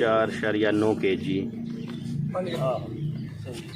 4.9 kg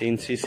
3 cc.